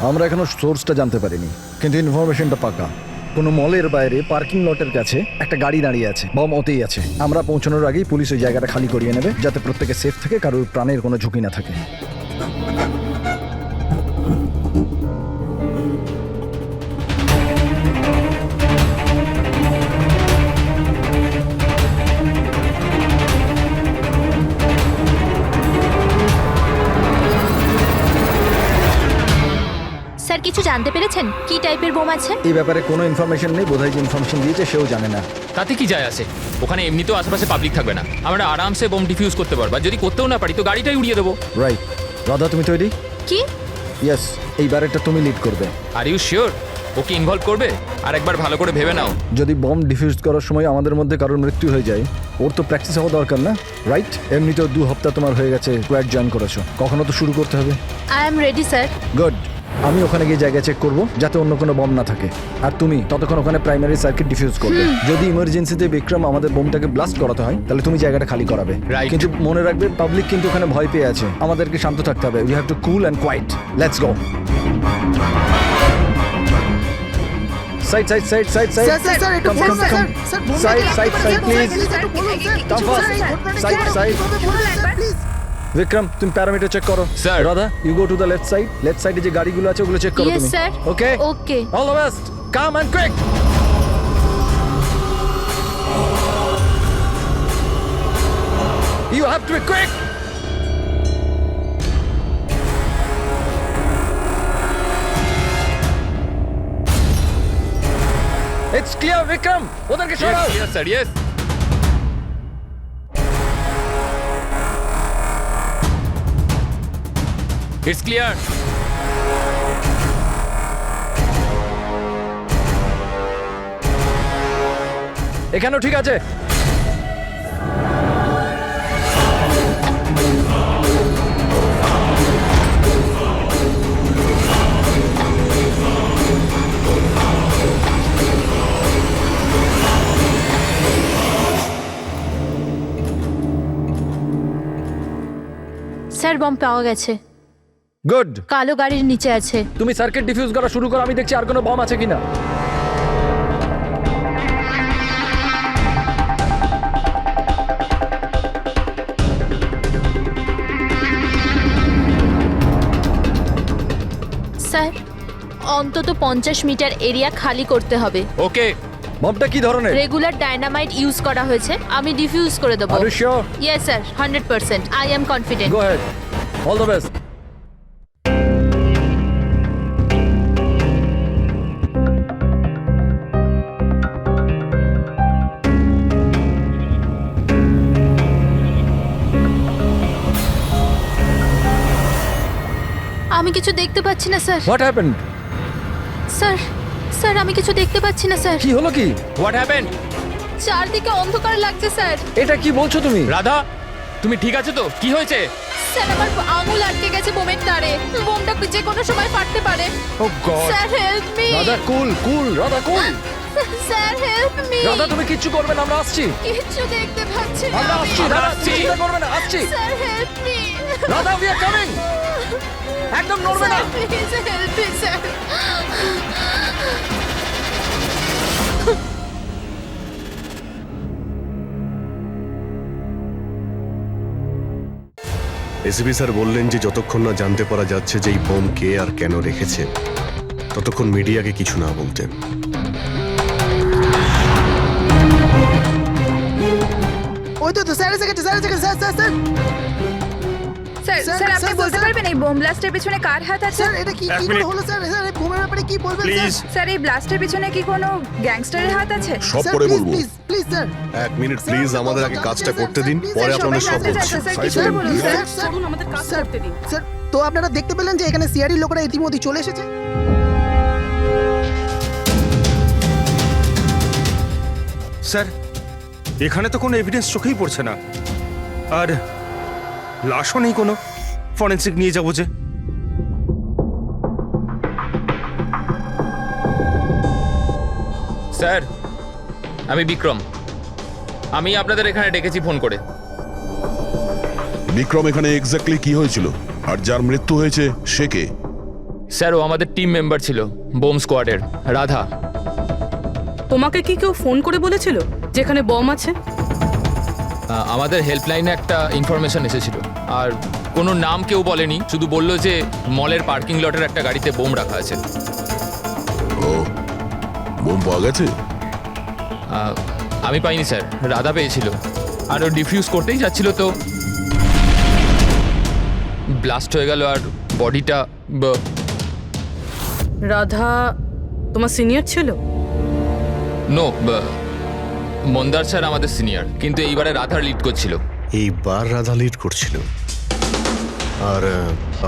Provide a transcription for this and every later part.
আমরা এখনো সোর্সটা জানতে পারিনি, কিন্তু ইনফরমেশনটা পাকা। কোনো মলের বাইরে পার্কিং লটের কাছে একটা গাড়ি দাঁড়িয়ে আছে, বম ওতেই আছে। আমরা পৌঁছানোর আগেই পুলিশ ওই জায়গাটা খালি করিয়ে নেবে, যাতে প্রত্যেকে সেফ থাকে, কারোর প্রাণের কোনো ঝুঁকি না থাকে। স্যার কিছু জানতে পেরেছেন কি টাইপের বোম আছে? এই ব্যাপারে কোনো ইনফরমেশন নেই, বোধহয় যে ইনফরমেশন দিয়েছে সেও জানে না। তাতে কি যায় আসে? ওখানে এমনিতেও আশেপাশে পাবলিক থাকবে না, আমরা আরামসে বোম ডিফিউজ করতে পারবো। আর যদি করতেও না পারি তো গাড়িটাই উড়িয়ে দেবো। রাইট। রাধা, তুমি তৈরি? কি? ইয়েস, এই ব্যারেটটা তুমি লিড করবে। আর ইউ শিওর ওকে ইনভলভ করবে? আর একবার ভালো করে ভেবে নাও। যদি বম ডিফিউজ করার সময় আমাদের মধ্যে কারোর মৃত্যু হয়ে যায়, ওর তো প্র্যাকটিস হওয়া দরকার না, রাইট? এমনিতেও 2 সপ্তাহ তোমার হয়ে গেছে স্কোয়াড জয়েন করেছো, কখনো তো শুরু করতে হবে। I am ready sir. Good. আমি ওখানে গিয়ে জায়গা চেক করব যাতে অন্য কোনো বম না থাকে, আর তুমি ততক্ষণ ওখানে প্রাইমারি সার্কিট ডিফিউজ করবে। যদি ইমার্জেন্সিতে বিক্রম আমাদের বোমটাকে ব্লাস্ট করাতে হয়, তাহলে তুমি জায়গাটা খালি করাবে। Right. কিন্তু মনে রাখবে, পাবলিক কিন্তু ওখানে ভয় পেয়ে আছে, আমাদেরকে শান্ত থাকতে হবে। We have to cool and quiet. Let's go. Side side side side side sir একটু Come, বলুন come, স্যার। come. স্যার বলুন Side, একটু side, side, please. একটু বলুন sir. Come fast. Side, side. Please. Vikram, তুমি প্যারামিটার চেক করো। Sir. Radha, you go to the left side. Left সাইডে যে গাড়িগুলো আছে ওগুলো চেক করো Yes, তুমি। sir. Okay Okay. All the best. Come and quick. You have to be quick. It's clear, Vikram. ওদেরকে সরাও। Yes sir, yes. It's clear. এখানেও ঠিক আছে। স্যার বম পাওয়া গেছে, গুড। কালো গাড়ির নিচে আছে। তুমি সার্কিট ডিফিউজ করা শুরু করো, আমি দেখছি আর কোনো বম আছে কিনা। স্যার অন্তত 50 মিটার এরিয়া খালি করতে হবে। ওকে। বমটা কি ধরনের? রেগুলার ডায়নামাইট ইউজ করা হয়েছে, আমি ডিফিউজ করে দেবো। Are you sure? Yes sir, 100%। I am confident. Go ahead. All the best. আমি কিছু দেখতে পাচ্ছি না sir. What happened? Sir sir আমি কিছু দেখতে পাচ্ছি না স্যার। কি হলো কি? What happened? চারদিকে অন্ধকার লাগছে স্যার। এটা কি বলছো তুমি? রাধা, তুমি ঠিক আছো তো? কি হয়েছে? স্যার আমার আঙুল আটকে গেছে বোমের তারে, বোমটা যে কোনো সময় ফাটতে পারে। Oh God. Sir help me. Radha cool cool, Radha cool. Sir help me. Radha তুমি কিচ্ছু করবে না, আমরা আসছি। কিচ্ছু দেখতে পাচ্ছি না আমরা আমি। আসছি, রাধা তুমি চিন্তা করবে না, আসছি। Sir help me. Radha we are coming. একদম নড়বে না। Please help me sir. ACP sir বললেন যে যতক্ষণ না জানতে পারা যাচ্ছে যে এই বোম কে আর কেন রেখেছে, ততক্ষণ মিডিয়াকে কিছু না বলতে। ওই তো স্যার এসে গেছে, স্যার এসে গেছে, sir sir sir sir sir, sir আপনি স্যার, বলতে স্যার। পারবেন এই বোম ব্লাস্টের পিছনে কার হাত আছে? স্যার এটা কি কি করে হলো স্যার? স্যার এই বোমের ব্যাপারে কি বলবেন স্যার? স্যার এই ব্লাস্টের পিছনে কি কোনো গ্যাংস্টারের হাত আছে? সব স্যার, পরে প্লিজ, বলবো। Please please sir. 1 minute please, আমাদের আগে কাজটা করতে দিন, পরে স্যার, আপনাদের সবাই সব কাজে বলছি। যাচ্ছে, স্যার, Side কিছু করুন, বলুন, please। স্যার। স্যার আমাদের কাজ করতে দিন। স্যার তো আপনারা দেখতে পেলেন যে এখানে সিআরডি লোকেরা ইতিমধ্যে চলে এসেছে। স্যার এখানে তো কোনো এভিডেন্স চোখেই পড়ছে না, আর লাশও নেই কোনো। ফরেন্সিক নিয়ে যাবো যে। স্যার, আমি বিক্রম। আমি আপনাদের এখানে ডেকেছি ফোন করে। বিক্রম, এখানে এক্স্যাক্টলি কি হয়েছিল আর যার মৃত্যু হয়েছে সে কে? স্যার ও আমাদের টিম মেম্বার ছিল বোম স্কোয়াডের, রাধা। তোমাকে কি কেউ ফোন করে বলেছিল যেখানে বম আছে? আমাদের হেল্পলাইনে একটা ইনফরমেশন এসেছিল, আর কোনো নাম কেউ বলেনি, শুধু বললো যে মলের পার্কিং লটের একটা গাড়িতে বোম রাখা আছে। ও, বোম পাওয়া গেছে? আমি পাইনি স্যার, রাধা পেয়েছিল, আর ও ডিফিউজ করতেই যাচ্ছিল তো ব্লাস্ট হয়ে গেল, আর বডিটা রাধা তোমার সিনিয়র ছিল? নো, মন্দার স্যার আমাদের সিনিয়র, কিন্তু এইবারে রাধার লিড করছিল। এইবার রাধা লিড করছিল। আর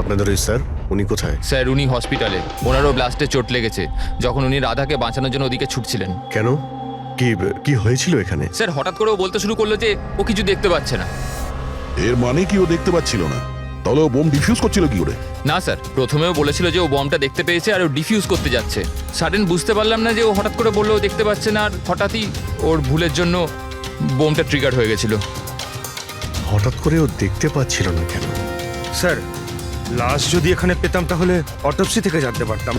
আপনাদের ওই স্যার, উনি কোথায়? স্যার উনি হসপিটালে, ওনারও ব্লাস্টে চোট লেগেছে যখন উনি রাধাকে বাঁচানোর জন্য ওদিকে ছুটছিলেন। কেন? কি কি হয়েছিল এখানে? স্যার হঠাৎ করে ও বলতে শুরু করলো যে ও কিছু দেখতে পাচ্ছে না। এর মানে কি ও দেখতে পাচ্ছিল না? তাহলে ও বোম ডিফিউজ করছিল কি করে? না স্যার, প্রথমেও বলেছিল যে ও বমটা দেখতে পেয়েছে আর ও ডিফিউজ করতে যাচ্ছে। সাডেন বুঝতে পারলাম না যে ও হঠাৎ করে বললো ও দেখতে পাচ্ছে না, আর হঠাৎই ওর ভুলের জন্য বোমটা ট্রিগার হয়ে গেছিল। হঠাৎ করে ও দেখতে পাচ্ছিল না কেন? স্যার, লাশ যদি এখানে পেতাম তাহলে অটোপসি থেকে জানতে পারতাম।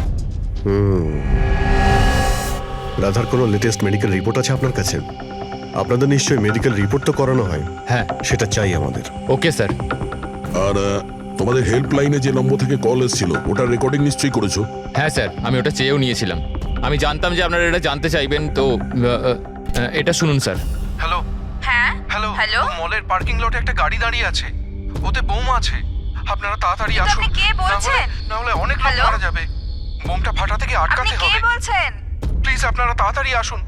রাধার কোনো লেটেস্ট মেডিকেল রিপোর্ট আছে আপনার কাছে? আপনাদের নিশ্চয়ই মেডিকেল রিপোর্ট তো করানো হয়। হ্যাঁ। সেটা চাই আমাদের। Okay sir. আর তোমাদের হেল্পলাইনে যে নম্বর থেকে কল এসেছিল ওটার রেকর্ডিং নিশ্চয়ই করেছো? হ্যাঁ স্যার, আমি ওটা চেয়েও নিয়েছিলাম। আমি জানতাম যে আপনারা এটা জানতে চাইবেন, তো এটা শুনুন স্যার। হ্যালো। হ্যাঁ হ্যালো। হ্যালো। মলের পার্কিং লটে একটা গাড়ি দাঁড়িয়ে আছে, ওতে বোম আছে। আপনারা তাড়াতাড়ি কিন্তু আসুন, আপনি কে বলছেন? না হলে অনেক লোক হ্যালো? মারা যাবে। বোমটা ফাটা থেকে আপনি আটকাতে কে হবে। বলছেন? প্লিজ আপনারা তাড়াতাড়ি আসুন।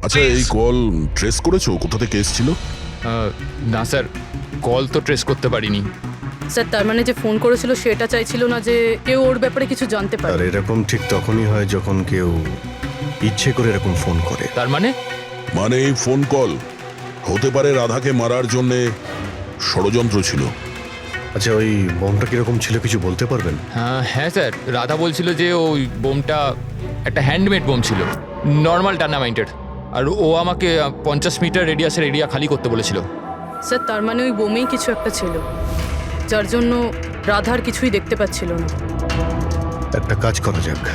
আচ্ছা, এই কল ট্রেস করেছো কোথা থেকে এসেছিল? না স্যার, কল তো ট্রেস করতে পারিনি। স্যার তার মানে যে ফোন করেছিল সেটা চাইছিল না যে কেউ ওর ব্যাপারে কিছু জানতে আর পারে। এরকম ঠিক তখনই হয় যখন কেউ ইচ্ছে করে এরকম ফোন করে। তার মানে? মানে এই ফোন কল হতে পারে রাধাকে মারার জন্য ষড়যন্ত্র ছিল। আচ্ছা, ওই বোমটা কিরকম ছিল কিছু বলতে পারবেন? হ্যাঁ স্যার, রাধা বলছিল যে ওই বোমটা একটা হ্যান্ডমেড বোম ছিল, নর্মাল ডায়নামাইটের, আর ও আমাকে 50 মিটার রেডিয়াসের এরিয়া খালি করতে বলেছিল। স্যার তার মানে ওই বোমেই কিছু একটা ছিল, যার জন্য রাধার কিছুই দেখতে পাচ্ছিল না। একটা কাজ করা যাক,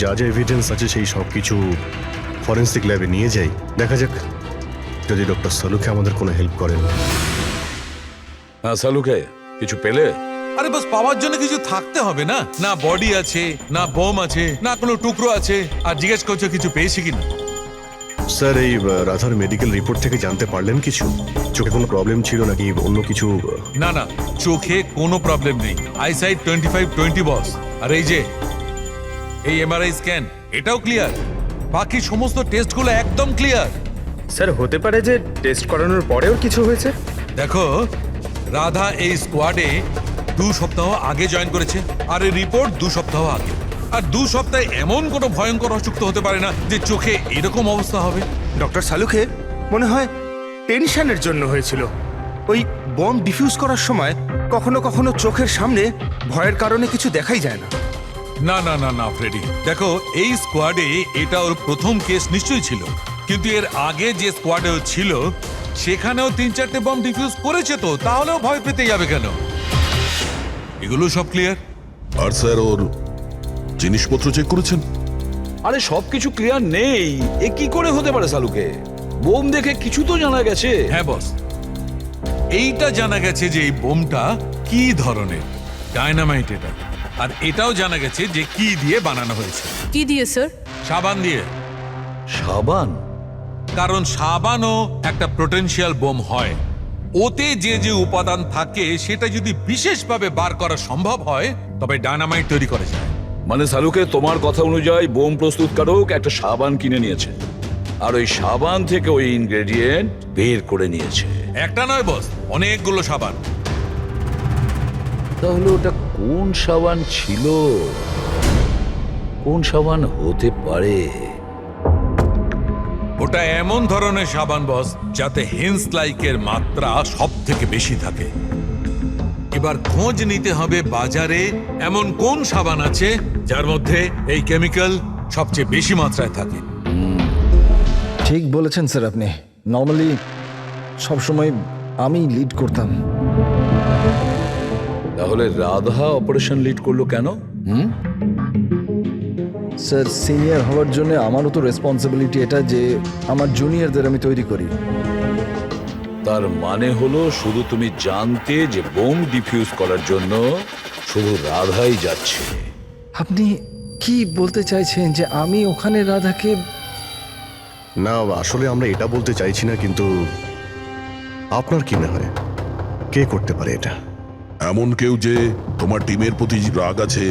যা যা এভিডেন্স আছে সেই সব কিছু ফরেন্সিক ল্যাবে নিয়ে যাই, দেখা যাক যদি ডক্টর সালুকে আমাদের কোনো হেল্প করেন। হ্যাঁ সালুকে, কিছু পেলে? আরে বাস পাওয়ার জন্য কিছু থাকতে হবে না? না বডি আছে, না বোম আছে, না কোনো টুকরো আছে, আর জিজ্ঞেস করছো কিছু পেয়েছি কিনা। স্যার, এই রাধার মেডিকেল রিপোর্ট থেকে জানতে পারলেন কিছু? চোখে কোনো প্রবলেম ছিল নাকি অন্য কিছু? না না, চোখে কোনো প্রবলেম নেই, আইসাইট 25/20 বস। আর এই যে এই এমআরআই স্ক্যান, এটাও ক্লিয়ার। বাকি সমস্ত টেস্টগুলো একদম ক্লিয়ার। স্যার, হতে পারে যে টেস্ট করানোর পরেও কিছু হয়েছে। দেখো, রাধা এই স্কোয়াডে 2 সপ্তাহ আগে জয়েন করেছে, আর এই রিপোর্ট 2 সপ্তাহ আগে। আর 2 সপ্তাহে এমন কোনো ভয়ঙ্কর অসুখ তো হতে পারে না যে চোখে এরকম অবস্থা হবে। ডক্টর সালুকে মনে হয় টেনশনের জন্য হয়েছিল। ওই বম ডিফিউজ করার সময় কখনো কখনো চোখের সামনে ভয়ের কারণে কিছু দেখাই যায় না। না না না না ফ্রেডি, দেখো এই স্কোয়াডে এটা ওর প্রথম কেস নিশ্চয়ই ছিল, কিন্তু এর আগে যে স্কোয়াডে ও ছিল সেখানেও 3-4টে বম ডিফিউজ করেছে, তো তাহলেও ভয় পেতে যাবে কেন? এগুলো সব ক্লিয়ার। আর স্যার, ওর জিনিসপত্র চেক করেছেন? আরে সবকিছু ক্লিয়ার নেই, এ কি করে হতে পারে সালুকে? বোম দেখে কিছু তো জানা গেছে। হ্যাঁ বস, এইটা জানা গেছে যে এই বোমটা কি ধরনের, ডায়নামাইট এটা। আর এটাও জানা গেছে যে কি দিয়ে বানানো হয়েছে। কি দিয়ে স্যার? সাবান দিয়ে। সাবান? কারণ সাবানও একটা পোটেনশিয়াল বোম হয়। ওতে যে যে উপাদান থাকে সেটা যদি বিশেষভাবে বার করা সম্ভব হয় তবে ডায়নামাইট তৈরি করা যায়। মানে সালুকে, তোমার কথা অনুযায়ী বোম প্রস্তুতকারক একটা সাবান কিনে নিয়েছে, আর ওই সাবান থেকে ওই ইনগ্রেডিয়েন্ট বের করে নিয়েছে। একটা নয় বস, অনেকগুলো সাবান। তাহলে ওটা কোন সাবান ছিল? কোন সাবান হতে পারে? ওটা এমন ধরনের সাবান বস যাতে হিন্স লাইকের মাত্রা সব থেকে বেশি থাকে। এবার খোঁজ নিতে হবে বাজারে এমন কোন সাবান আছে যার মধ্যে এই কেমিক্যাল সবচেয়ে বেশি মাত্রায় থাকে। ঠিক বলেছেন স্যার আপনি। নর্মালি সবসময় আমি লিড করতাম। তাহলে রাধা অপারেশন লিড করলো কেন? স্যার সিনিয়র হওয়ার জন্য আমারও তো রেসপন্সিবিলিটি এটা যে আমার জুনিয়রদের আমি তৈরি করি। তার মানে হলো শুধু তুমি জানতে যে বোম ডিফিউজ করার জন্য শুধু রাধাই যাচ্ছে। আপনি কি বলতে চাইছেন যে আমি ওখানে রাধাকে? না, আসলে আমরা এটা বলতে চাইছি না, কিন্তু আপনার কি মনে হয় কে করতে পারে এটা? এমন কেউ যে তোমার টিমের প্রতি রাগ আছে,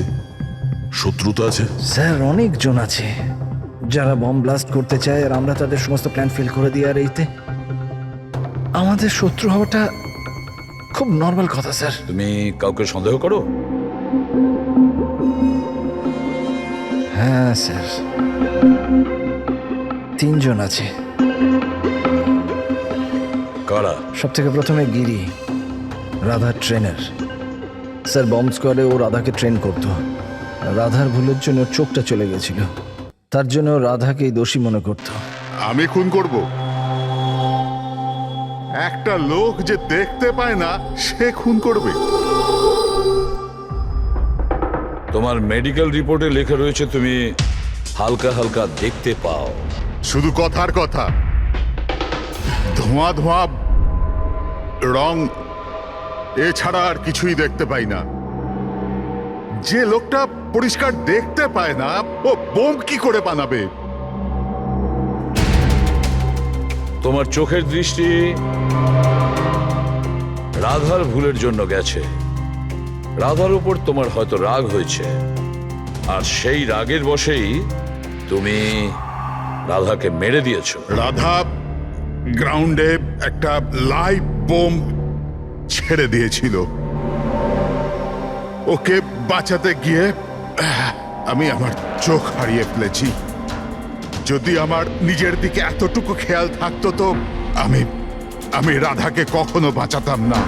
শত্রুতা আছে? স্যার অনেকজন আছে যারা বম ব্লাস্ট করতে চায়, আর আমরা তাদের সমস্ত প্ল্যান ফেল করে দিই। আর এইতে আমাদের শত্রু হওয়াটা খুব নর্মাল কথা স্যার। তুমি কাউকে সন্দেহ করো? হ্যাঁ স্যার, 3 জন আছে। কারা? সব থেকে প্রথমে গিরি, রাধার ট্রেনার। স্যার বম্ব স্কোয়াডে ও রাধাকে ট্রেন করতো। রাধার ভুলের জন্য ওর চোখটা চলে গেছিল, তার জন্য ও রাধাকেই দোষী মনে করত। আমি খুন করব? একটা লোক যে দেখতে পায় না সে খুন করবে? তোমার মেডিকেল রিপোর্টে লেখা রয়েছে তুমি হালকা হালকা দেখতে পাও। শুধু কথার কথা, ধোঁয়া ধোঁয়া রং এছাড়া আর কিছুই দেখতে পাই না। যে লোকটা পরিষ্কার দেখতে পায় না ও বোম কি করে বানাবে? তোমার চোখের দৃষ্টি রাধার ভুলের জন্য গেছে। রাধার উপর তোমার হয়তো রাগ হয়েছে, আর সেই রাগের বশেই তুমি রাধাকে মেরে দিয়েছো। রাধা গ্রাউন্ডে একটা লাইভ বোম ছেড়ে দিয়েছিল। ওকে বাঁচাতে গিয়ে আমি আমার চোখ হারিয়ে ফেলেছি। যদি আমার নিজের দিকে এতটুকু খেয়াল থাকতো তো আমি রাধাকে কখনো বাঁচাতাম না।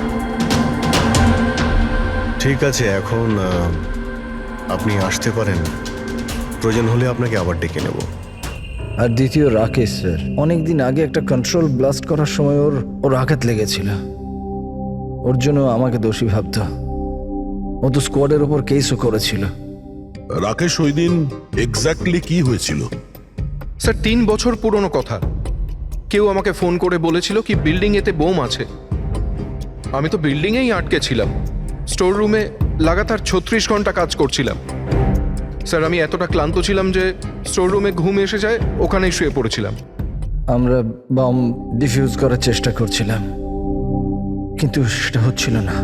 ঠিক আছে, এখন আপনি আসতে পারেন। প্রয়োজন হলে আপনাকে আবার ডেকে নেব। আর দ্বিতীয় রাকেশ স্যার, অনেকদিন আগে একটা কন্ট্রোল ব্লাস্ট করার সময় ওর আঘাত লেগেছিল, ওর জন্য আমাকে দোষী ভাবত। ও তো স্কোয়াডের ওপর কেসও করেছিল। রাকেশ ওই দিন এক্স্যাক্টলি কি হয়েছিল? স্যার 3 বছর পুরনো কথা। কেউ আমাকে ফোন করে বলেছিল কি বিল্ডিং এতে বোম আছে। আমি তো বিল্ডিংয়েই আটকে ছিলাম, স্টোর রুমে লাগাতার 36 ঘন্টা কাজ করছিলাম। স্যার আমি এতটা ক্লান্ত ছিলাম যে স্টোর রুমে ঘুম এসে যায়, ওখানেই শুয়ে পড়েছিলাম। আমরা বম ডিফিউজ করার চেষ্টা করছিলাম, কিন্তু সেটা হচ্ছিল না।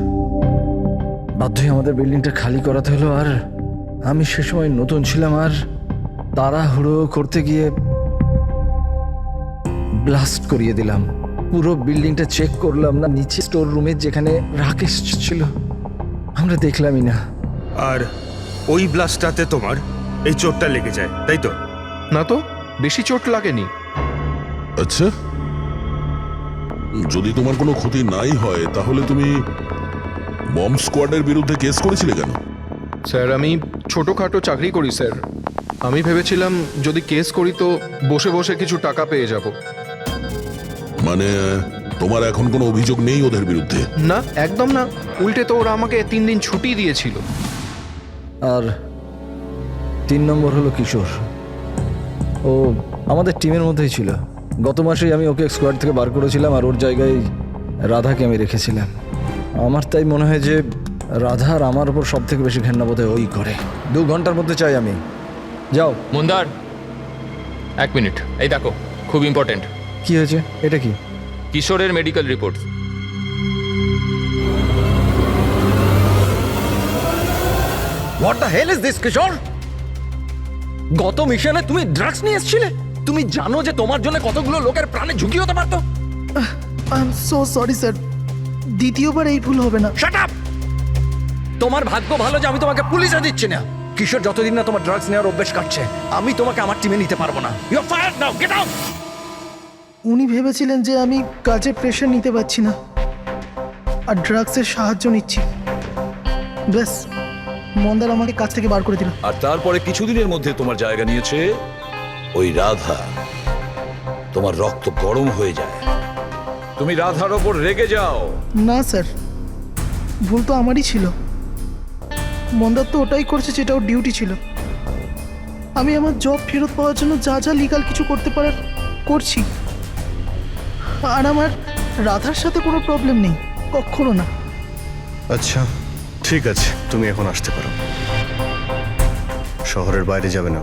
বাধ্যই আমাদের বিল্ডিংটা খালি করাতে হলো। আর আমি সে সময় নতুন ছিলাম, আর তাড়াহুড়ো করতে গিয়ে ব্লাস্ট করিয়ে দিলাম। পুরো বিল্ডিংটা চেক করলাম না, নিচে স্টোর রুমে যেখানে রাকেশ ছিল আমরা দেখলামই না। আর ওই ব্লাস্টটাতে তোমার এই চোটটা লেগে যায়, তাই তো? না তো, বেশি চোট লাগেনি। আচ্ছা, যদি তোমার কোনো ক্ষতি নাই হয় তাহলে তুমি বম স্কোয়াডের বিরুদ্ধে কেস করেছিলে কেন? স্যার আমি ছোটোখাটো চাকরি করি স্যার। আমি ভেবেছিলাম যদি কেস করি তো বসে বসে কিছু টাকা পেয়ে যাব। মানে তোমার এখন কোনো অভিযোগ নেই ওদের বিরুদ্ধে? না, একদম না। উল্টে তো ওরা আমাকে 3 দিন ছুটি দিয়েছিল। আর 3 নম্বর হলো কিশোর, ও আমাদের টিমের মধ্যেই ছিল। গত মাসেই আমি ওকে স্কোয়াড থেকে বার করেছিলাম, আর ওর জায়গায় রাধাকে আমি রেখেছিলাম। আমার তাই মনে হয় যে রাধা আর আমার উপর সব থেকে বেশি ঘেন্না বোধ হয় ওই করে। 2 ঘন্টার মধ্যে চাই আমি। যাও। মন্দার, 1 মিনিট, এই দেখো, খুব ইম্পর্টেন্ট। কি হয়েছে? এটা কি? কিশোরের medical report. What the hell is this Kishore? গত মিশনে তুমি ড্রাগস নিয়ে এসেছিলে। তুমি জানো যে তোমার জন্য কতগুলো লোকের প্রাণে ঝুঁকি হতে পারতো। I am so sorry sir, দ্বিতীয়বার এই ভুল হবে না। Shut up! তোমার ভাগ্য ভালো যে আমি তোমাকে পুলিশে দিচ্ছি না। কিশোর যতদিন না তোমার ড্রাগস নেওয়ার অভ্যেস কাটছে, আমি তোমাকে আমার টিমে নিতে পারবো না। You are fired now, get out! উনি ভেবেছিলেন যে আমি কাজে প্রেশার নিতে পারছি না আর ড্রাগসের সাহায্য নিচ্ছি। ব্যাস, মন্দার আমাকে কাজ থেকে বার করে দিল। আর তারপরে কিছুদিনের মধ্যে তোমার জায়গা নিয়েছে ওই রাধা। তোমার রক্ত গরম হয়ে যায়, তুমি রাধার ওপর রেগে যাও। না স্যার, ভুল তো আমারই ছিল। মন্দার তো ওটাই করছে যেটা ওর ডিউটি ছিল। আমি আমার জব ফেরত পাওয়ার জন্য যা যা লিগাল কিছু করতে পারার করছি। আর আমার রাধার সাথে কোনো প্রবলেম নেই, কখনো না। আচ্ছা ঠিক আছে, তুমি এখন আসতে পারো। শহরের বাইরে যাবে না।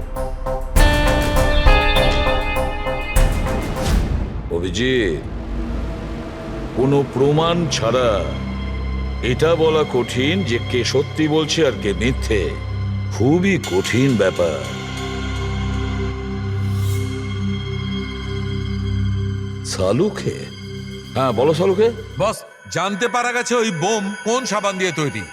অভিজিৎ, কোনো প্রমাণ ছাড়া এটা বলা কঠিন যে কে সত্যি বলছে আর কে মিথ্যে। খুবই কঠিন ব্যাপার। সালুকে? হ্যাঁ বলো সালুকে। বস, জানতে পারা গেছে ওই বোম কোন সাবান দিয়ে তৈরি।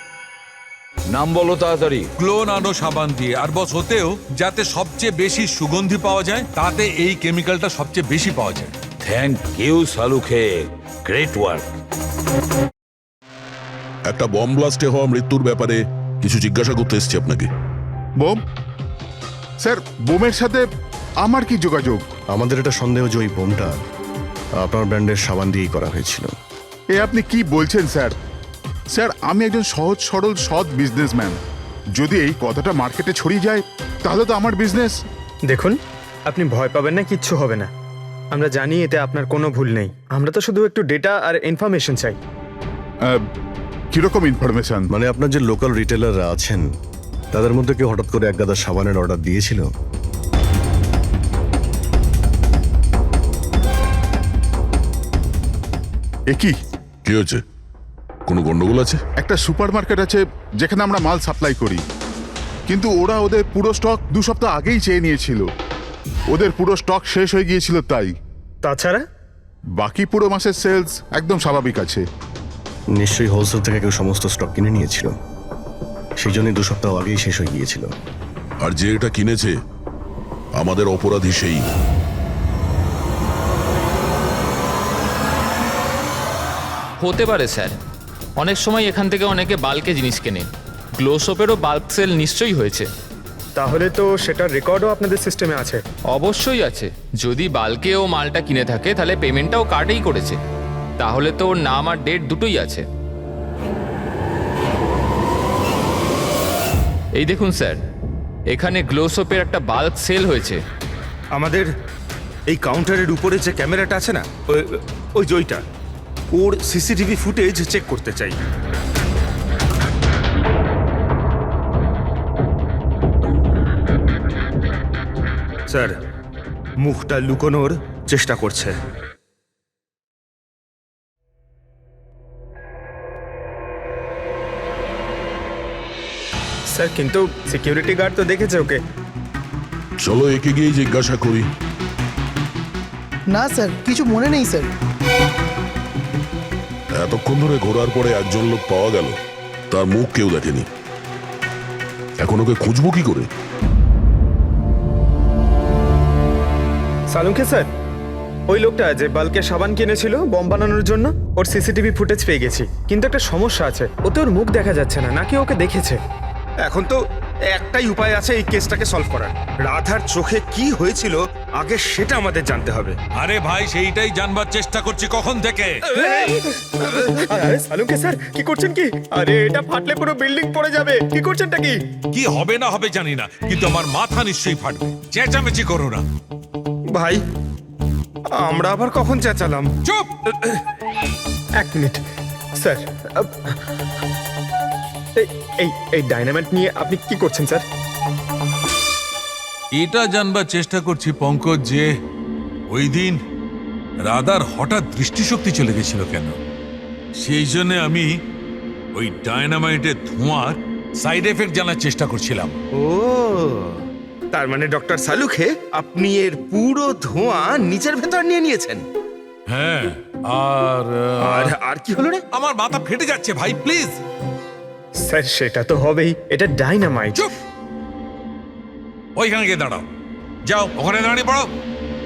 নাম বলো তাড়াতাড়ি। ক্লো নানো সাবান দিয়ে। আর বস, হতেও যাতে সবচেয়ে বেশি সুগন্ধি পাওয়া যায়, তাতে এই কেমিক্যালটা সবচেয়ে বেশি পাওয়া যায়। থ্যাংক ইউ সালুকে, গ্রেট ওয়ার্ক। একটা বম ব্লাস্টে হওয়া মৃত্যুর ব্যাপারে কিছু জিজ্ঞাসা করতে এসেছি আপনাকে। বোম? স্যার, বোমের সাথে আমার কি যোগাযোগ? আমাদের এটা সন্দেহ যে ওই বোমটা আপনার ব্র্যান্ডের সাবান দিয়েই করা হয়েছিল। এ আপনি কি বলছেন স্যার? স্যার, আমি একজন সহজ সরল সৎ বিজনেসম্যান। যদি এই কথাটা মার্কেটে ছড়িয়ে যায় তাহলে তো আমার বিজনেস। দেখুন, আপনি ভয় পাবেন না, কিচ্ছু হবে না। আমরা জানি এতে আপনার কোনো ভুল নেই। আমরা তো শুধু একটু ডেটা আর ইনফরমেশন চাই। কিরকম ইনফরমেশন? মানে আপনার যে লোকাল রিটেলাররা আছেন তাদের মধ্যে কেউ হঠাৎ করে এক গাদা সাবানের অর্ডার দিয়েছিল? এ কি? কি হয়েছে? কোনো গন্ডগোল আছে? একটা সুপারমার্কেট আছে যেখানে আমরা মাল সাপ্লাই করি, কিন্তু ওরা ওদের পুরো স্টক 2 সপ্তাহ আগেই চেয়ে নিয়েছিল। ওদের পুরো স্টক শেষ হয়ে গিয়েছিল তাই। তাছাড়া বাকি পুরো মাসের সেলস একদম স্বাভাবিক আছে। নিশ্চয়ই হোলসেল থেকে কেউ সমস্ত স্টক কিনে নিয়েছিল, সেই জন্যই 2 সপ্তাহ আগেই শেষ হয়ে গিয়েছিল। আর যে এটা কিনেছে আমাদের অপরাধী সেই। হতে পারে স্যার, অনেক সময় এখান থেকে অনেকে বাল্কে জিনিস কেনে। গ্লো সোপেরও বাল্ক সেল নিশ্চয়ই হয়েছে। তাহলে তো সেটার রেকর্ডও আপনাদের সিস্টেমে আছে। অবশ্যই আছে। যদি বাল্কে ও মালটা কিনে থাকে তাহলে পেমেন্টটাও কার্ডেই করেছে, তাহলে তো ওর নাম আর ডেট দুটোই আছে। এই দেখুন স্যার, এখানে গ্লো সোপের একটা বাল্ক সেল হয়েছে। আমাদের এই কাউন্টারের উপরে যে ক্যামেরাটা আছে না, ওই জয়টা, ওর সিসিটিভি ফুটেজ চেক করতে চাই। স্যার, মুখটা লুকোনোর চেষ্টা করছে। স্যার, কিন্তু সিকিউরিটি গার্ড তো দেখেছে ওকে। চলো একে গিয়ে জিজ্ঞাসা করি। না স্যার, কিছু মনে নেই স্যার। এতক্ষণ ধরে ঘোরার পরে একজন লোক পাওয়া গেল, তার মুখ কেউ দেখেনি। এখন ওকে খুঁজবো কি করে? সালুকে স্যার, ওই লোকটা যে বাল্কে সাবান কিনেছিল বম বানানোর জন্য, ওর সিসিটিভি ফুটেজ পেয়ে গেছি। কিন্তু একটা সমস্যা আছে, ওতে ওর মুখ দেখা যাচ্ছে না, নাকি ওকে দেখেছে। এখন তো একটাই উপায় আছে এই কেসটাকে সলভ করার। রাধার চোখে কি হয়েছিল আগে সেটা আমাদের জানতে হবে। আরে ভাই, সেইটাই জানবার চেষ্টা করছি কখন থেকে। আরে সালুকে স্যার, কি করছেন কি? আরে এটা ফাটলে পুরো বিল্ডিং পড়ে যাবে। কি করছেনটা কি? কি হবে না হবে জানি না, কিন্তু আমার মাথা নিশ্চয়ই ফাটবে। চেঁচামেচি করো না ভাই, আমরা আবার কখন চেঁচালাম? চুপ! 1 মিনিট স্যার। এই ডাইনামাইট নিয়ে আপনি কি করছেন স্যার? এটা জানবার চেষ্টা করছি পঙ্কজ, যে ওই দিন রাধার হঠাৎ দৃষ্টিশক্তি চলে গেছিল কেন। সেই জন্য আমি ওই ডায়নামাইটের ধোঁয়ার সাইড এফেক্ট জানার চেষ্টা করছিলাম। ও, তার মানে ডক্টর সালুখে আপনি এর পুরো ধোঁয়া নিজের ভেতর নিয়ে নিয়েছেন? হ্যাঁ। আর আর কি হলো রে? আমার মাথা ফেটে যাচ্ছে ভাই, প্লিজ। স্যার, সেটা তো হবেই, এটা ডাইনামাইট। চুপ! ওইখানে গিয়ে দাঁড়াও। যাও, ওখানে দাঁড়িয়ে পড়ো।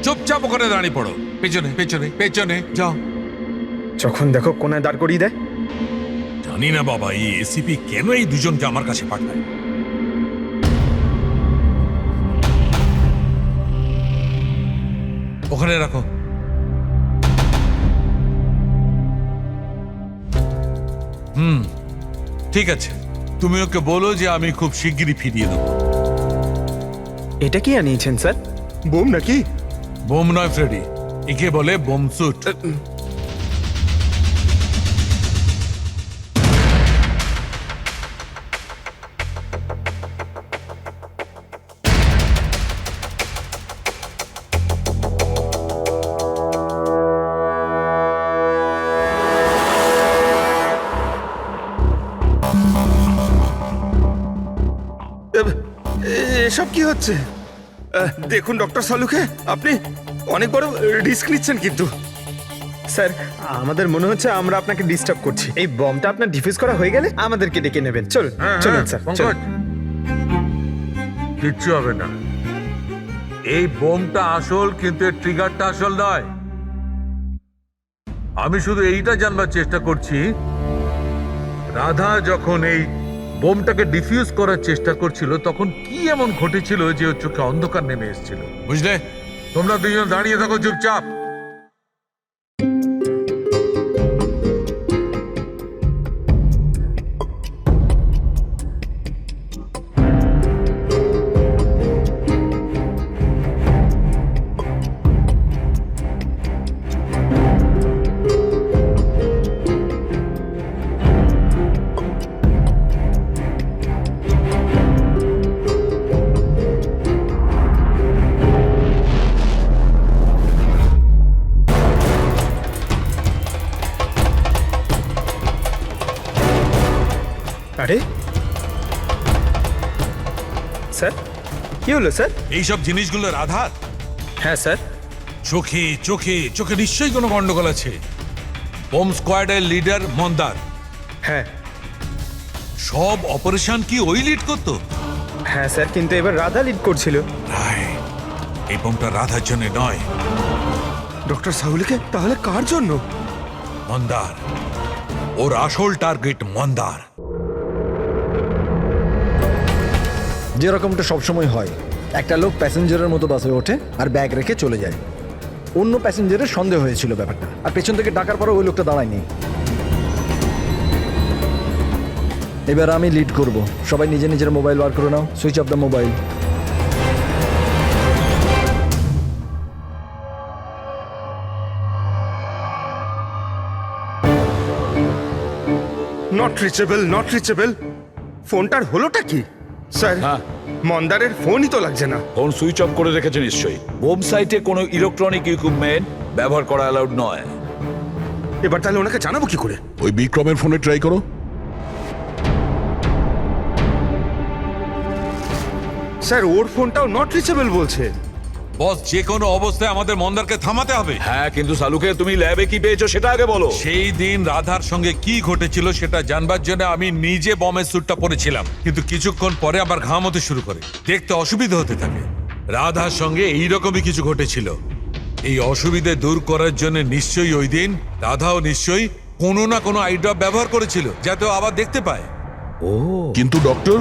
চুপচাপ ওখানে দাঁড়িয়ে পড়ো। পেছনে পেছনে পেছনে যাও। যখন দেখো কোনায় দাঁড় করিয়ে দেয়। জানি না বাবা, এই এসিপি কেন এই দুজনকে আমার কাছে পাঠায়। ওখানে রাখো। ঠিক আছে, তুমি ওকে বলো যে আমি খুব শিগগিরই ফিরিয়ে দেবো। এটা কি আনিয়েছেন স্যার? বোম নাকি? বোম নয় ফ্রেডি, একে বলে বোম স্যুট। এসব কি হচ্ছে? দেখুন ডক্টর সালুকে, আপনি অনেক বড় রিস্ক নিচ্ছেন কিন্তু। স্যার, আমাদের মনে হচ্ছে আমরা আপনাকে ডিস্টার্ব করছি। এই বমটা আপনার ডিফিউজ করা হয়ে গেলে আমাদেরকে ডেকে নেবেন। চলুন চলুন স্যার, চলুন। কিচ্ছু হবে না। এই বোমটা আসল, কিন্তু এর ট্রিগারটা আসল নয়। আমি শুধু এইটা জানবার চেষ্টা করছি, রাধা যখন এই বোমটাকে ডিফিউজ করার চেষ্টা করছিল তখন কি এমন ঘটেছিল যে ওর চোখে অন্ধকার নেমে এসেছিল। বুঝলে? তোমরা দুজন দাঁড়িয়ে থাকো চুপচাপ। আরে স্যার, কি হলো স্যার? এইসব জিনিসগুলো রাধার? হ্যাঁ স্যার। চোখে চোখে চোখে নিশ্চয়ই কোনো গন্ডগোল আছে। বোম স্কোয়াডের লিডার মন্দার। হ্যাঁ সব অপারেশন কি ওই লিড করতো? হ্যাঁ স্যার, কিন্তু এবার রাধা লিড করছিল। রাইট, এই বোমটা রাধার জন্য নয়। ডক্টর সাউলিকে তাহলে কার জন্য? মন্দার। ওর আসল টার্গেট মন্দার। যেরকমটা সবসময় হয়, একটা লোক প্যাসেঞ্জারের মতো বাসে ওঠে আর ব্যাগ রেখে চলে যায়। অন্য প্যাসেঞ্জারের সন্দেহ হয়েছিল ব্যাপারটা, আর পেছন থেকে ডাকার পরও ওই লোকটা দাঁড়ায়নি। এবার আমি লিড করব। সবাই নিজের নিজের মোবাইল বার করে নাও। Switch off the mobile. Not reachable, not reachable. ফোনটার হলোটা কি? স্যার, মন্দারের ফোনই তো লাগছে না। ফোন সুইচ অফ করে রেখেছে নিশ্চয়ই। বোম সাইটে কোনো ইলেকট্রনিক ইকুইপমেন্ট ব্যবহার করা অ্যালাউড নয়। এবার তাহলে ওনাকে জানাবো কি করে? ওই বিক্রমের ফোনে ট্রাই করো। স্যার, ওর ফোনটাও নট রিচেবল বলছে। বস, যে কোনো অবস্থায় আমাদের মন্দারকে থামাতে হবে। হ্যাঁ, কিন্তু সালুকে তুমি ল্যাবে কি পেয়েছো সেটা আগে বলো। সেই দিন রাধার সঙ্গে কি ঘটেছিল সেটা জানবার জন্য আমি নিজে বমের স্যুটটা পরেছিলাম, কিন্তু কিছুক্ষণ পরে আবার ঘাম হতে শুরু করে, দেখতে অসুবিধা হতে থাকে। রাধার সঙ্গে এইরকমই কিছু ঘটেছিল। এই অসুবিধে দূর করার জন্য নিশ্চয়ই ওই দিন রাধাও নিশ্চয়ই কোনো না কোনো আই ড্রপ ব্যবহার করেছিল, যাতে ও আবার দেখতে পায়। কিন্তু ডক্টর,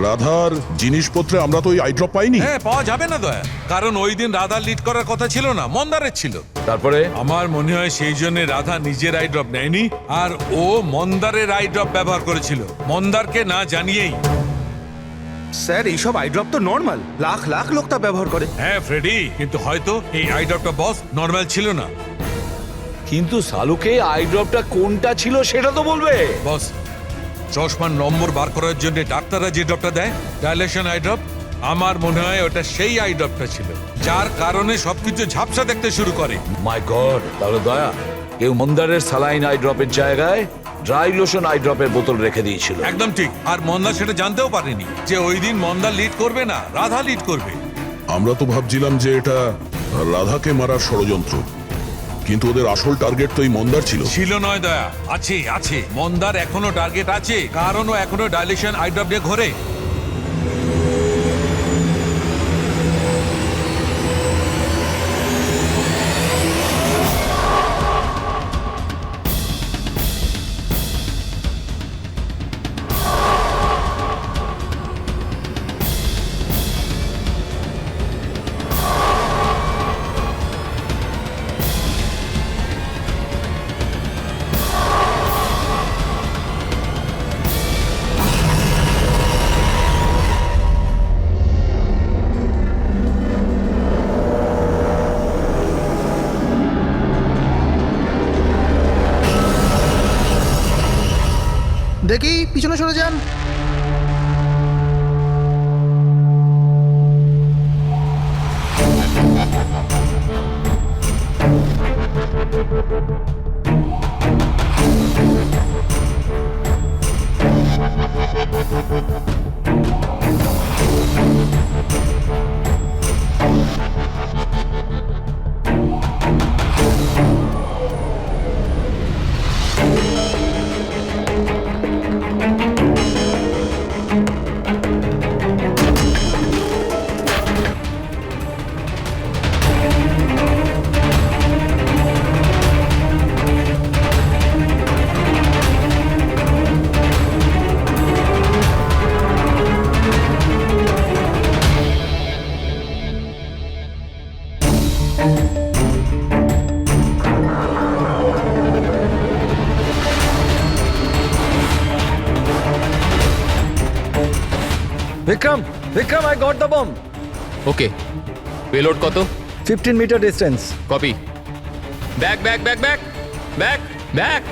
রাধার জিনিসপত্রে আমরা তো ওই আই ড্রপ পাইনি। হ্যাঁ, পাওয়া যাবে না দয়া, কারণ ওই দিন রাধার লিড করার কথা ছিল না, মন্দারের ছিল। তারপরে আমার মনে হয় সেই জন্য রাধা নিজের আই ড্রপ নেয়নি, আর ও মন্দারের আই ড্রপ ব্যবহার করেছিল, মন্দারকে না জানিয়েই। স্যার, এইসব আই ড্রপ তো নর্মাল, লাখ লাখ লোক তা ব্যবহার করে। হ্যাঁ ফ্রেডি, কিন্তু হয়তো এই আই ড্রপটা বস নর্মাল ছিল না। কিন্তু সালুকে আই ড্রপটা কোনটা ছিল সেটা তো বলবে। বস, চশমার নম্বর বার করার জন্য ডাক্তাররা যে ড্রপটা দেয়, ডাইলেশন আই ড্রপ, আমার মনে হয় ওটা সেই আই ড্রপটা ছিল, যার কারণে সবকিছু ঝাপসা দেখতে শুরু করে। মাই গড, তাহলে দয়া কেউ মন্দারের সালাইন আই ড্রপের জায়গায় ড্রাই লোশন আই ড্রপের বোতল রেখে দিয়েছিল। একদম ঠিক। আর মন্দার সেটা জানতেও পারেনি যে ওই দিন মন্দার লিড করবে না, রাধা লিড করবে। আমরা তো ভাবছিলাম যে এটা রাধাকে মারার ষড়যন্ত্র, কিন্তু ওদের আসল টার্গেট তো এই মন্দার ছিল। ছিল নয় দয়া, আছে আছে। মন্দার এখনো টার্গেট আছে, কারণ ও এখনো ডাইলেশন আই ড্রপ দিয়ে ঘোরে। পিছনে সরে যান। Vikram, Vikram, I got the bomb. Okay, payload কত? 15 meter distance. Copy. Back back back back back back.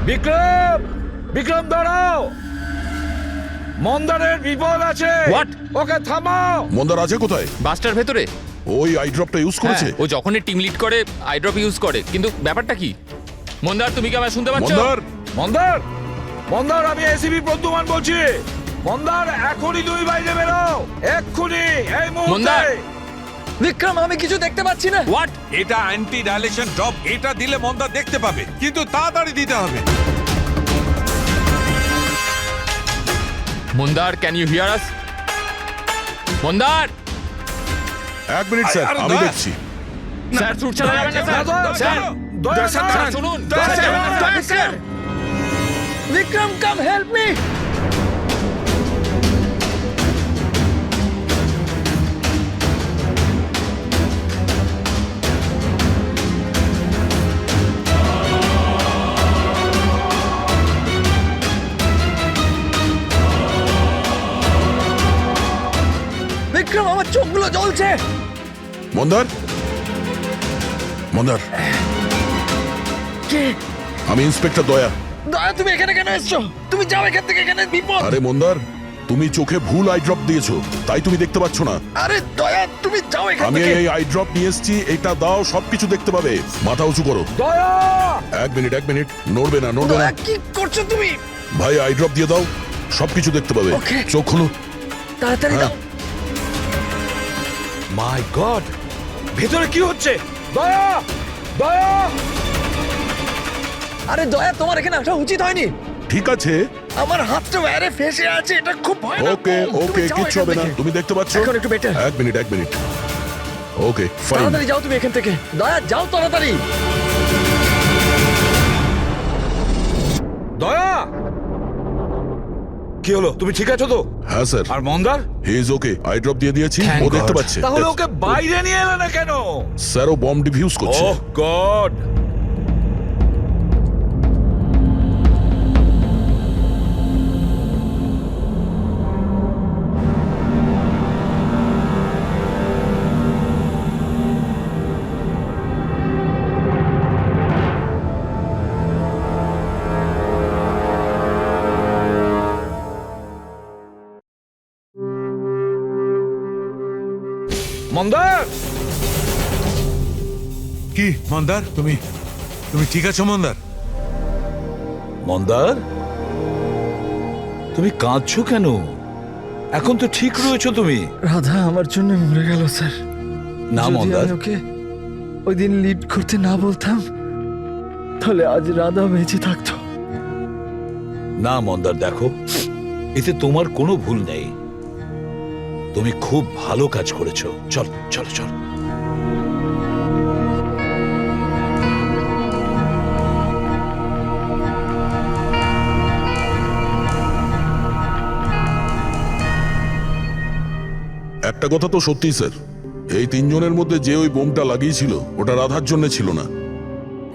Vikram, Vikram দাঁড়াও, মন্দারের বিপদ আছে। What? ওকে থামাও। মন্দার আছে কোথায়? বাসটার ভেতরে। ওই আই ড্রপটা ইউজ করেছে? হ্যাঁ, ও যখনই টিম লিড করে আইড্রপ ইউজ করে, কিন্তু ব্যাপারটা কি? মন্দার, তুমি কি আমায় শুনতে পাচ্ছ? মন্দার, মন্দার, মন্দার, আমি এসিপি প্রদ্যুমান বলছি। মন্দার, এখনই তুমি বাইরে বেরো, এক্ষুনি, এই মন্দার! মুহূর্তে। বিক্রম, আমি কিছু দেখতে পাচ্ছি না। হোয়াট? এটা অ্যান্টি ডাইলেশন ড্রপ, এটা দিলে মন্দা দেখতে পাবে, কিন্তু তাড়াতাড়ি দিতে হবে। মন্দার, ক্যান ইউ হিয়ার আস? মন্দার! 1 মিনিট স্যার, আরে আমি দয়া। দেখছি। স্যার, শুট চালা যাবে না স্যার। স্যার, স্যার, শুনুন। Sir, Vikram, come help me. Vikram, আমার চোখগুলো জ্বলছে। মন্দার, মন্দার, কে? আমি ইন্সপেক্টর দয়া। দয়া, তুমি এখানে কেন এসছো? তুমি যাও এখান থেকে, এখানে বিপদ। আরে মন্দার, তুমি চোখে ভুল আই ড্রপ দিয়েছো, তাই তুমি দেখতে পাচ্ছ না। আরে দয়া, তুমি যাও এখান আমি থেকে। এই আই ড্রপ নিয়ে এসেছি, এটা দাও, সবকিছু দেখতে পাবে। মাথা উঁচু করো। দয়া! 1 মিনিট, 1 মিনিট, নড়বে না, নড়বে না। দয়া, কি করছো তুমি? ভাই, আই ড্রপ দিয়ে দাও, সবকিছু দেখতে পাবে। Okay. চোখ খুলো। তাড়াতাড়ি হ্যাঁ। দাও। মাই গড, ভেতরে কি হচ্ছে? দয়া! দয়া! আরে দয়া, তোমার এখানে আসা উচিত হয়নি। ঠিক আছে, আমার হাতটা ওয়ারে ফেসে আছে, এটা খুব ভয়ানক। ওকে, তুমি ওকে, যাও কিচ্ছু এখান হবে না, থেকে। তুমি দেখতে পাচ্ছ? এখন একটু better। 1 minute, 1 minute. Okay, fine. তাড়াতাড়ি যাও তুমি এখান থেকে। দয়া, যাও তাড়াতাড়ি। দয়া! কি হলো, তুমি ঠিক আছো তো? হ্যাঁ স্যার, আর মন্দার? He is okay. I drop দিয়ে দিয়েছি, ও দেখতে পাচ্ছে। তাহলে ওকে বাইরে নিয়ে এলে না কেন? স্যার, ও বম্ব ডিফিউজ করছে। ওহ গড! মন্দার! কি মন্দার, তুমি তুমি ঠিক আছো মন্দার? মন্দার, তুমি কাঁদছো কেন? এখন তো ঠিক রয়েছো তুমি। রাধা আমার জন্য মরে গেল স্যার। না যদি মন্দার, আমি ওকে ওই দিন লিড করতে না বলতাম, তাহলে আজ রাধা বেঁচে থাকতো। না মন্দার, দেখো, এতে তোমার কোনো ভুল নেই। তুমি খুব ভালো কাজ করেছো। চল চল চল। একটা কথা তো সত্যি স্যার, এই 3 জনের মধ্যে যে ওই বোমটা লাগিয়েছিল, ওটা রাধার জন্য ছিল না,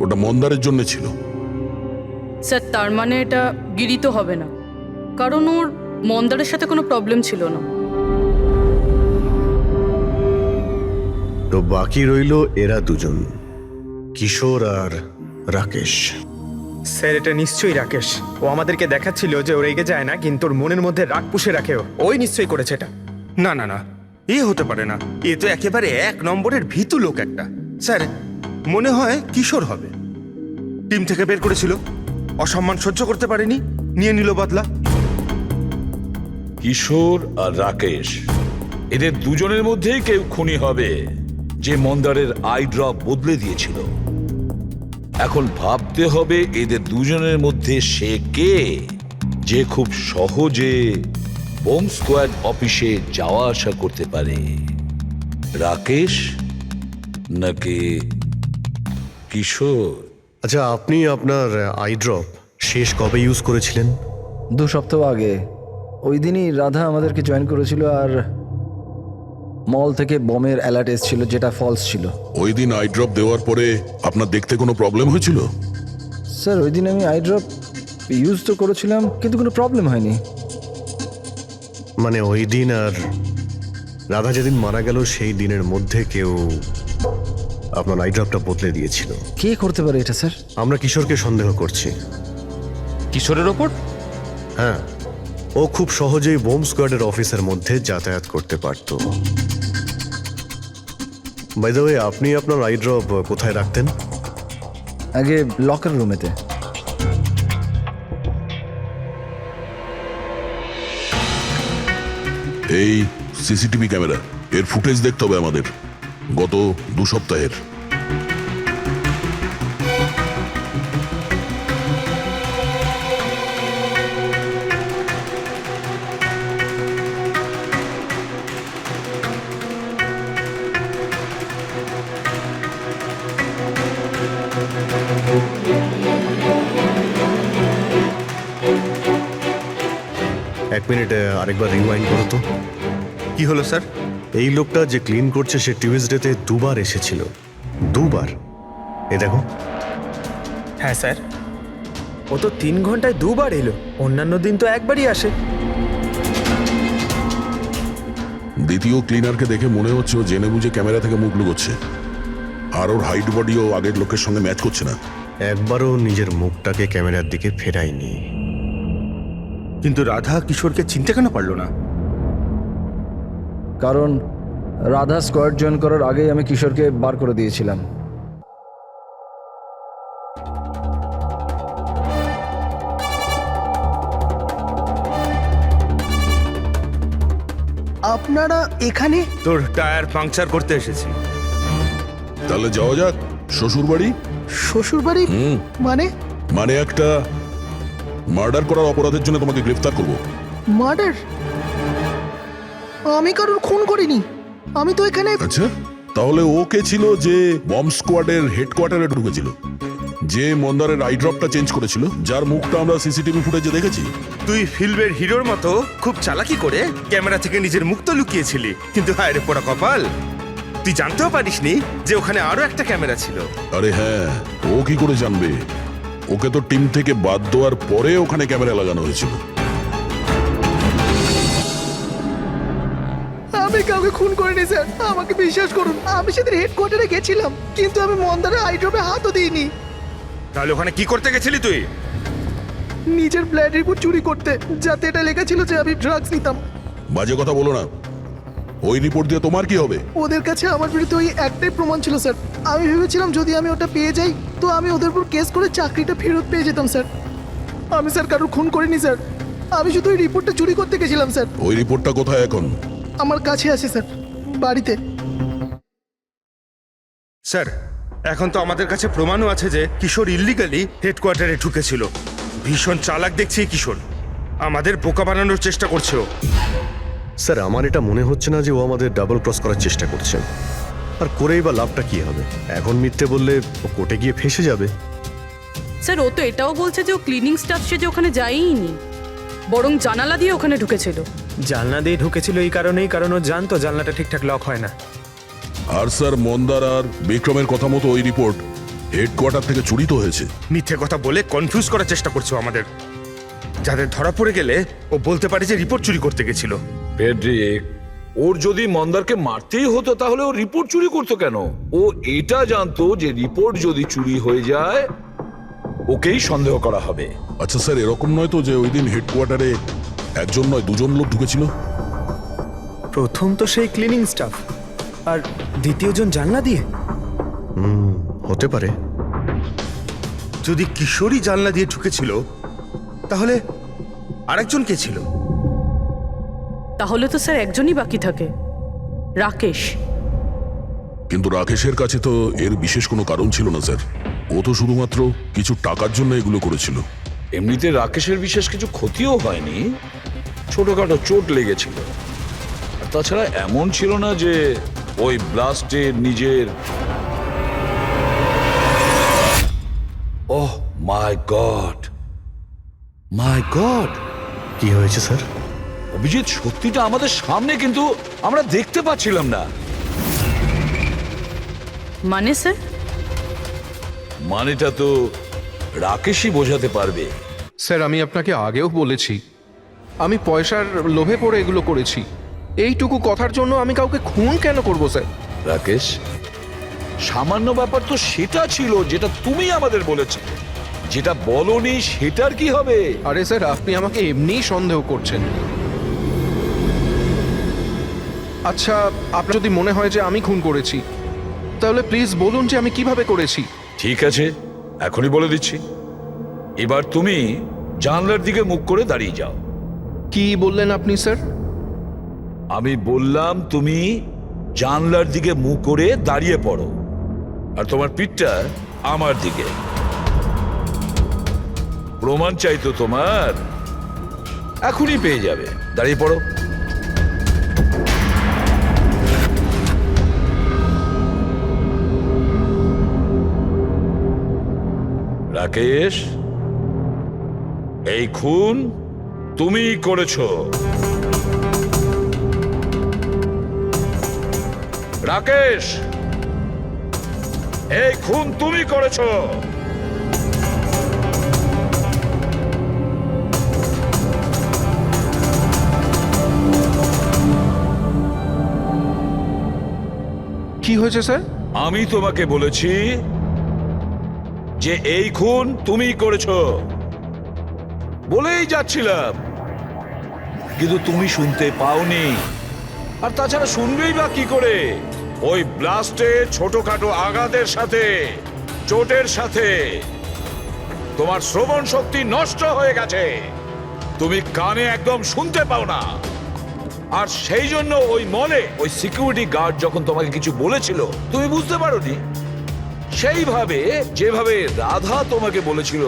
ওটা মন্দারের জন্য ছিল। স্যার তার মানে এটা গিরি তো হবে না, কারণ ওর মন্দারের সাথে কোনো প্রবলেম ছিল না। তো বাকি রইল এরা দুজন, কিশোর আর রাকেশ। স্যার এটা নিশ্চয়ই রাকেশ। ও আমাদেরকে দেখাচ্ছিল যে ও রেগে যায় না, কিন্তু ওর মনের মধ্যে রাগ পুষে রাখে। ওই নিশ্চয়ই করেছে এটা। না না না, এ হতে পারে না। এ তো একেবারে 1 নম্বরের ভীতু লোক একটা। স্যার, মনে হয় কিশোর হবে। টিম থেকে বের করেছিল, অসম্মান সহ্য করতে পারেনি, নিয়ে নিল বদলা। কিশোর আর রাকেশ, এদের দুজনের মধ্যেই কেউ খুনি হবে, যে মন্দারের আই ড্রপ বদলে দিয়েছিল। এখন ভাবতে হবে এদের দুজনের মধ্যে সে কে, যে খুব সহজে বোম স্কোয়াড অফিসে যাওয়া আসা করতে পারে। রাকেশ নাকি কিশোর? আচ্ছা, আপনি আপনার আই ড্রপ শেষ কবে ইউজ করেছিলেন? 2 সপ্তাহ আগে। ওই দিনই রাধা আমাদেরকে জয়েন করেছিল, আর মল থেকে বমের অ্যালার্ট এসেছিল, যেটা ফলস ছিল। ওই দিন আই ড্রপ দেওয়ার পরে আপনার দেখতে কোনো প্রবলেম হয়েছিল? স্যার, ওই দিন আমি আই ড্রপ ইউজ তো করেছিলাম, কিন্তু কোনো প্রবলেম হয়নি। মানে ওই দিন আর রাধা যেদিন মারা গেল সেই দিনের মধ্যে কেউ আপনার আই ড্রপটা বদলে দিয়েছিল। কে করতে পারে এটা স্যার? আমরা কিশোরকে সন্দেহ করছি। কিশোরের ওপর? হ্যাঁ, ও খুব সহজেই বোম স্কোয়াডের অফিসের মধ্যে যাতায়াত করতে পারত। বাই দ্য ওয়ে, আপনি আপনার আই ড্রপ কোথায় রাখতেন? আগে লকার রুমেতে। এই সিসিটিভি ক্যামেরা, এর ফুটেজ দেখতে হবে আমাদের, গত 2 সপ্তাহের। এক মিনিট, আরেকবার রিওয়াইন্ড করো তো। কি হলো স্যার? এই লোকটা যে ক্লিন করছে সে টিউজডেতে 2 বার এসেছিল। 2 বার? এ দেখো। হ্যাঁ স্যার, ও তো 3 ঘন্টায় 2 বার এলো, অন্যান্য দিন তো একবারই আসে। দ্বিতীয় ক্লিনারকে দেখে মনে হচ্ছে ও জেনে বুঝে ক্যামেরা থেকে মুখ লুকোচ্ছে, আর ওর হাইট বডিও আগের লোকের সঙ্গে ম্যাচ করছে না। একবারও নিজের মুখটাকে ক্যামেরার দিকে ফেরায়নি। কিন্তু রাধা কিশোরকে চিনতে কেন পারলো না? কারণ রাধা স্কোয়াড জয়েন করার আগেই আমি কিশোরকে বার করে দিয়েছিলাম। আপনারা এখানে? তোর টায়ার পাংচার করতে এসেছি। তাহলে যাওয়া যাক শ্বশুর বাড়ি। শ্বশুর বাড়ি? মানে? মানে একটা মার্ডার করার অপরাধের জন্য তোমাকে গ্রেফতার করব। মার্ডার? আমি কারোর খুন করিনি। আমি তো এখানে। আচ্ছা, তাহলে ও কে ছিল যে বম স্কোয়াডের হেডকোয়ার্টারে ঢুকেছিল, যে মন্দারের আই ড্রপটা চেঞ্জ করেছিল, যার মুখটা আমরা সিসিটিভি ফুটেজে দেখেছি? তুই ফিল্মের হিরোর মতো খুব চালাকি করে ক্যামেরা থেকে নিজের মুখ তো লুকিয়েছিলি, কিন্তু হায় রে পোড়া কপাল, তুই জানতেও পারিসনি যে ওখানে আরো একটা ক্যামেরা ছিল। আরে হ্যাঁ, ও কি করে জানবে? ওকে তো টিম থেকে বাদ দেওয়ার পরে ওখানে ক্যামেরা লাগানো হয়েছিল। আমি কাউকে খুন করিনি স্যার, আমাকে বিশ্বাস করুন। আমি সেদিন হেডকোয়ার্টারে গেছিলাম, কিন্তু আমি মন্দারের আই ড্রপে হাতও দিইনি। তাহলে ওখানে কি করতে গেছিলি তুই? নিজের ব্লাড রিপোর্ট চুরি করতে, যাতে এটা লেখা ছিল যে আমি ড্রাগস নিতাম। বাজে কথা বলো না। ওই রিপোর্ট দিয়ে তোমার কি হবে? ওদের কাছে আমার বিরুদ্ধে ওই একটাই প্রমাণ ছিল স্যার। আমি ভেবেছিলাম যদি আমি ওটা পেয়ে যাই তো আমি ওদের উপর কেস করে চাকরিটা ফেরত পেয়ে যেতাম স্যার। আমি স্যার কারোর খুন করিনি স্যার, আমি শুধু ওই রিপোর্টটা চুরি করতে গেছিলাম স্যার। ওই রিপোর্টটা কোথায় এখন? আমার কাছে আছে স্যার, বাড়িতে। স্যার, এখন তো আমাদের কাছে প্রমাণও আছে যে কিশোর ইল্লিগালি হেডকোয়ার্টারে ঢুকেছিল। ভীষণ চালাক দেখছি কিশোর, আমাদের বোকা বানানোর চেষ্টা করছে ও। স্যার, আমার এটা মনে হচ্ছে না যে ও আমাদের ডাবল ক্রস করার চেষ্টা করছে। আর করেই বা লাভটা কি হবে? এখন মিথ্যে বললে ও কোর্টে গিয়ে ফেঁসে যাবে। স্যার, ও তো এটাও বলছে যে ও ক্লিনিং স্টাফ সে যে ওখানে যায়ইনি, বরং জানালা দিয়ে ওখানে ঢুকেছিল। জানলা দিয়ে ঢুকেছিল এই কারণেই, কারণ ও জানতো জানলাটা ঠিকঠাক লক হয় না। আর স্যার, মন্দার আর বিক্রমের কথা মতো ওই রিপোর্ট হেডকোয়ার্টার থেকে চুরি তো হয়েছে। মিথ্যে কথা বলে কনফিউজ করার চেষ্টা করছো আমাদের। যাদের ধরা পড়ে গেলে ও বলতে পারে যে রিপোর্ট চুরি করতে গেছিল। ফ্রেডরিক, ওর যদি মন্দারকে মারতেই হতো তাহলে ও রিপোর্ট চুরি করতো কেন? ও এটা জানতো যে রিপোর্ট যদি চুরি হয়ে যায় ওকেই সন্দেহ করা হবে। আচ্ছা স্যার, এরকম নয় তো যে ওই দিন হেডকোয়ার্টারে একজন নয় দুজন লোক ঢুকেছিল? প্রথম তো সেই ক্লিনিং স্টাফ, আর দ্বিতীয়জন জানলা দিয়ে। হতে পারে। যদি কিশোরী জানলা দিয়ে ঢুকেছিল তাহলে আরেকজন কে ছিল? তাহলে তো স্যার একজনই বাকি থাকে, রাকেশ। কিন্তু রাকেশের কাছে তো এর বিশেষ কোনো কারণ ছিল না স্যার। ও তো শুধুমাত্র কিছু টাকার জন্য এগুলো করেছিল। এমনিতে রাকেশের বিশেষ কিছু ক্ষতিও হয়নি, ছোটখাটো চোট লেগেছিল। আর তাছাড়া এমন ছিল না যে ওই ব্লাস্টে নিজের... ওহ মাই গড, মাই গড! কি হয়েছে স্যার? অভিজিৎ, সত্যিটা আমাদের সামনে, কিন্তু আমরা দেখতে পাচ্ছিলাম না। মানে স্যার? মানেটা তো রাকেশই বোঝাতে পারবে। স্যার, আমি আপনাকে আগেও বলেছি আমি পয়সার লোভে পড়ে এগুলো করেছি। এইটুকু কথার জন্য আমি কাউকে খুন কেন করব স্যার? রাকেশ, সামান্য ব্যাপার তো সেটা ছিল যেটা তুমি আমাদের বলেছো। যেটা বলনি সেটার কি হবে? আরে স্যার, আপনি আমাকে এমনিই সন্দেহ করছেন। আচ্ছা, আপনার যদি মনে হয় যে আমি খুন করেছি তাহলে প্লিজ বলুন যে আমি কিভাবে করেছি। ঠিক আছে, এখনই বলে দিচ্ছি। এবার তুমি জানলার দিকে মুখ করে দাঁড়িয়ে যাও। কি বললেন আপনি স্যার? আমি বললাম তুমি জানলার দিকে মুখ করে দাঁড়িয়ে পড়ো, আর তোমার পিঠটা আমার দিকে। প্রমাণ চাই তো তোমার, এখনই পেয়ে যাবে। দাঁড়িয়ে পড়ো। রাকেশ, এই খুন তুমিই করেছো। রাকেশ, এই খুন তুমি করেছো। কি হয়েছে স্যার? আমি তোমাকে বলেছি যে এই খুন তুমিই করেছো, বলেই যাচ্ছিলাম, কিন্তু তুমি শুনতে পাওনি। আর তাছাড়া শুনবেই বা কি করে? ওই ব্লাস্টে ছোটখাটো আঘাতের সাথে, চোটের সাথে তোমার শ্রবণ শক্তি নষ্ট হয়ে গেছে। তুমি কানে একদম শুনতে পাও না। আর সেই জন্য ওই মলে ওই সিকিউরিটি গার্ড যখন তোমাকে কিছু বলেছিল তুমি বুঝতে পারোনি। সেইভাবে যেভাবে রাধা তোমাকে বলেছিল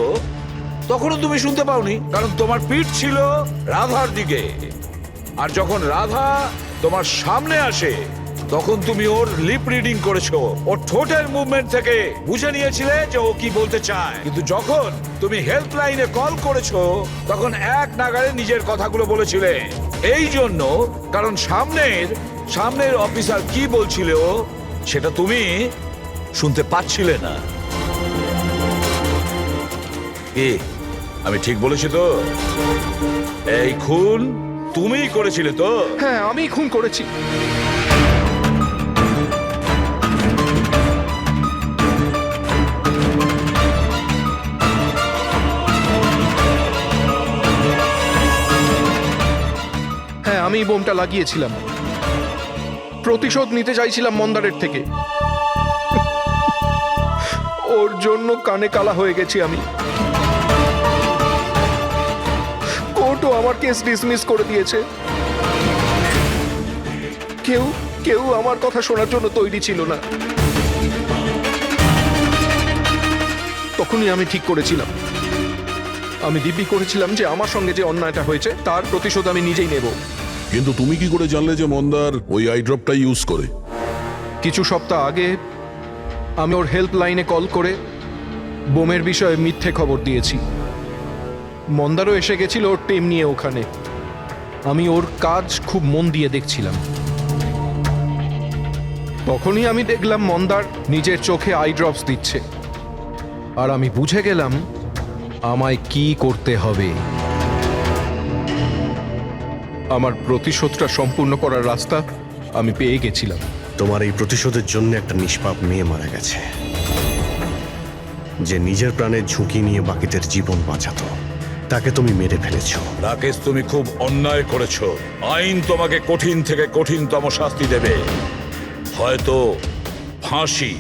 তখনও তুমি শুনতে পাওনি, কারণ তোমার পিঠ ছিল রাধার দিকে। আর যখন রাধা তোমার সামনে আসে তখন তুমি ওর লিপ রিডিং করেছো, ওর ঠোঁটের মুভমেন্ট থেকে বুঝে নিয়েছিলে যে ও কি বলতে চায়। কিন্তু যখন তুমি হেল্পলাইনে কল করেছো তখন এক নাগাড়ে নিজের কথাগুলো বলেছিলে। এই জন্য, কারণ সামনের অফিসার কি বলছিল সেটা তুমি শুনতে পাচ্ছিলে না। কি আমি ঠিক বলেছি তো? এই খুন তুমিই করেছিলে তো? হ্যাঁ, আমি খুন করেছি। হ্যাঁ, আমি বোমটা লাগিয়েছিলাম। প্রতিশোধ নিতে চাইছিলাম মন্দারের থেকে। ওর জন্য কানে কালা হয়ে গেছি আমি। কোর্টও আমার কেস ডিসমিস করে দিয়েছে। কেউ আমার কথা শোনার জন্য তৈরি ছিল না। তখনই আমি ঠিক করেছিলাম, আমি দিব্যি করেছিলাম যে আমার সঙ্গে যে অন্যায়টা হয়েছে তার প্রতিশোধ আমি নিজেই নেব। কিন্তু তুমি কি করে জানলে যে মন্দার ওই আই ড্রপটা ইউজ করে? কিছু সপ্তাহ আগে আমি ওর হেল্পলাইনে কল করে বোমের বিষয়ে মিথ্যে খবর দিয়েছি। মন্দারও এসে গেছিল ওর টিম নিয়ে ওখানে। আমি ওর কাজ খুব মন দিয়ে দেখছিলাম। তখনই আমি দেখলাম মন্দার নিজের চোখে আই ড্রপস দিচ্ছে। আর আমি বুঝে গেলাম আমায় কি করতে হবে। আমার প্রতিশোধটা সম্পূর্ণ করার রাস্তা আমি পেয়ে গেছিলাম। তোমার এই প্রতিশোধের জন্য একটা নিষ্পাপ মেয়ে মারা গেছে, যে নিজের প্রাণের ঝুঁকি নিয়ে বাকিদের জীবন বাঁচাতো। তাকে তুমি মেরে ফেলেছো। রাকেশ, তুমি খুব অন্যায় করেছো। আইন তোমাকে কঠিন থেকে কঠিনতম শাস্তি দেবে, হয়তো ফাঁসি।